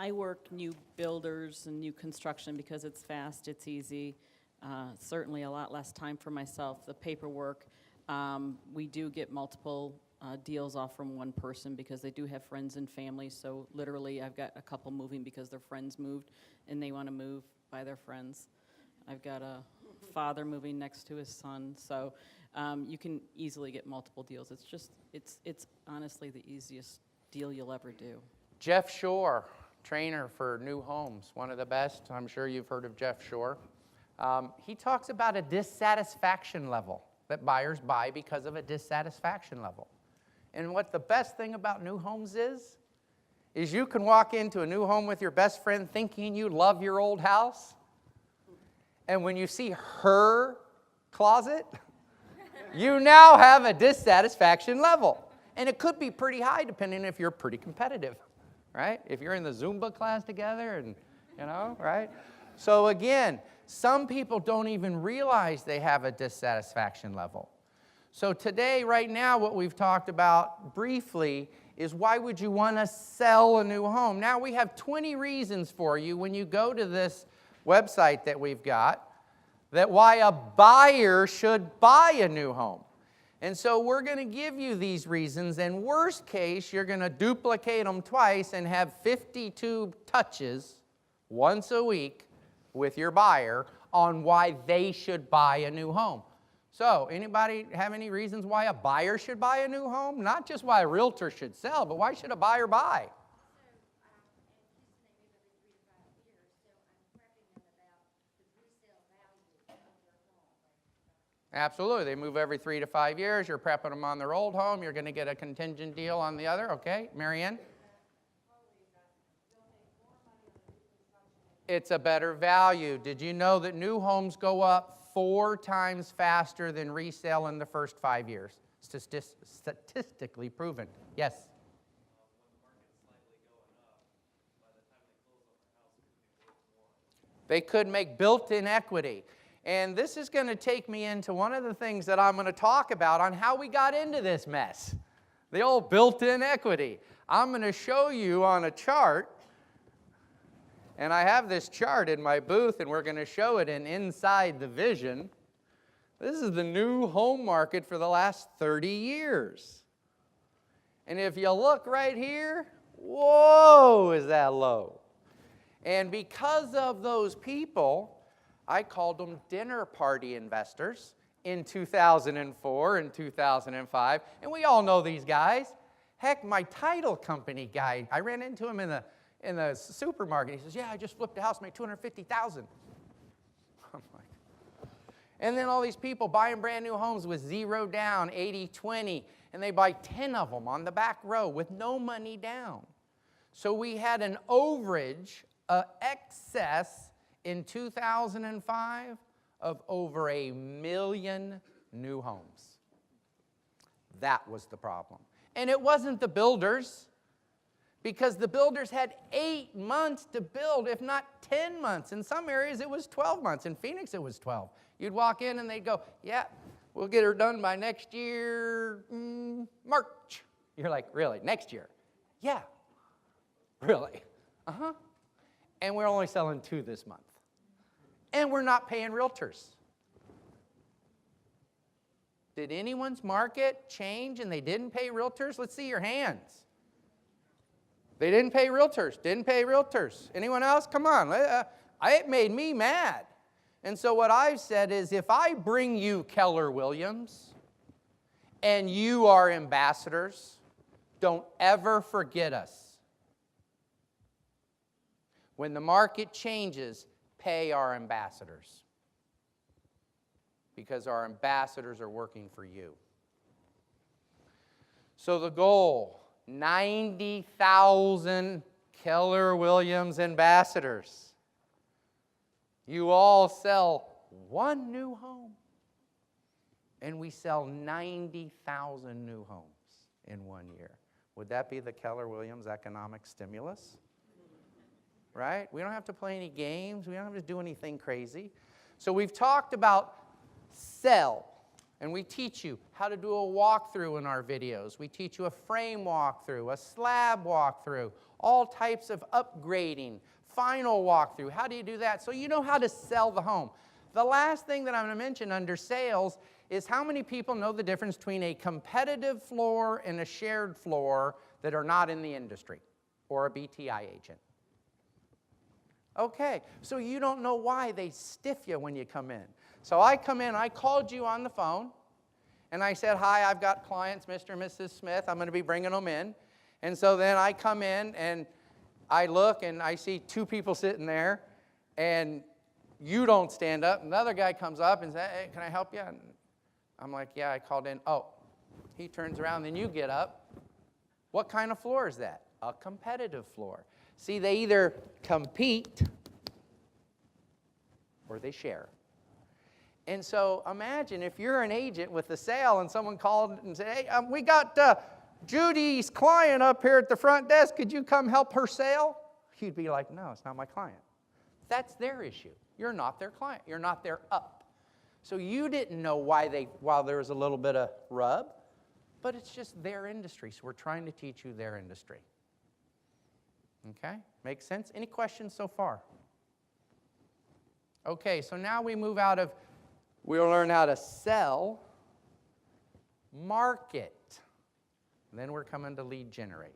I work new builders and new construction because it's fast, it's easy. Certainly a lot less time for myself. The paperwork, we do get multiple deals off from one person because they do have friends and family. So literally I've got a couple moving because their friends moved and they want to move by their friends. I've got a father moving next to his son. So you can easily get multiple deals. It's just, it's honestly the easiest deal you'll ever do. Jeff Shore, trainer for new homes, one of the best. I'm sure you've heard of Jeff Shore. He talks about a dissatisfaction level, that buyers buy because of a dissatisfaction level. And what the best thing about new homes is you can walk into a new home with your best friend thinking you love your old house, and when you see her closet, you now have a dissatisfaction level. And it could be pretty high depending if you're pretty competitive, right? If you're in the Zumba class together and, you know, right? So again, some people don't even realize they have a dissatisfaction level. So today, right now, what we've talked about briefly is why would you want to sell a new home? Now we have 20 reasons for you when you go to this website that we've got, that why a buyer should buy a new home. And so we're going to give you these reasons, and worst case, you're going to duplicate them twice and have 52 touches once a week with your buyer on why they should buy a new home. So, anybody have any reasons why a buyer should buy a new home? Not just why a realtor should sell, but why should a buyer buy? Absolutely. They move every 3 to 5 years. You're prepping them on their old home. You're going to get a contingent deal on the other. Okay, Marianne? It's a better value. Did you know that new homes go up 4 times faster than resale in the first 5 years? Statistically proven. Yes? They could make built-in equity. And this is going to take me into one of the things that I'm going to talk about on how we got into this mess. The old built-in equity. I'm going to show you on a chart. And I have this chart in my booth, and we're going to show it in Inside the Vision. This is the new home market for the last 30 years. And if you look right here, whoa, is that low. And because of those people, I called them dinner party investors in 2004 and 2005. And we all know these guys. Heck, my title company guy, I ran into him in the supermarket. He says, yeah, I just flipped a house, made $250,000. I'm like, and then all these people buying brand new homes with 0 down, 80-20, and they buy 10 of them on the back row with no money down. So we had an overage, excess in 2005 of over 1 million new homes. That was the problem. And it wasn't the builders, because the builders had 8 months to build, if not 10 months. In some areas, it was 12 months. In Phoenix, it was 12. You'd walk in and they'd go, yeah, we'll get her done by next year, March. You're like, really, next year? Yeah, really? Uh-huh. And we're only selling 2 this month. And we're not paying realtors. Did anyone's market change and they didn't pay realtors? Let's see your hands. They didn't pay realtors, didn't pay realtors. Anyone else? Come on. It made me mad. And so what I've said is, if I bring you Keller Williams and you are ambassadors, don't ever forget us. When the market changes, pay our ambassadors, because our ambassadors are working for you. So the goal, 90,000 Keller Williams ambassadors. You all sell 1 new home, and we sell 90,000 new homes in 1 year. Would that be the Keller Williams economic stimulus? Right? We don't have to play any games. We don't have to do anything crazy. So we've talked about sell. And we teach you how to do a walkthrough in our videos. We teach you a frame walkthrough, a slab walkthrough, all types of upgrading, final walkthrough. How do you do that? So you know how to sell the home. The last thing that I'm going to mention under sales is how many people know the difference between a competitive floor and a shared floor that are not in the industry or a BTI agent. Okay, so you don't know why they stiff you when you come in. So I come in, I called you on the phone, and I said, hi, I've got clients, Mr. and Mrs. Smith, I'm going to be bringing them in. And so then I come in, and I look, and I see two people sitting there, and you don't stand up. Another guy comes up and says, hey, can I help you? And I'm like, yeah, I called in. Oh, he turns around, then you get up. What kind of floor is that? A competitive floor. See, they either compete or they share. And so imagine if you're an agent with a sale and someone called and said, hey, we got Judy's client up here at the front desk. Could you come help her sale? You'd be like, no, it's not my client. That's their issue. You're not their client. You're not their up. So you didn't know why there was a little bit of rub, but it's just their industry. So we're trying to teach you their industry. Okay? Makes sense? Any questions so far? Okay, so now we move out of, we'll learn how to sell, market, and then we're coming to lead generate.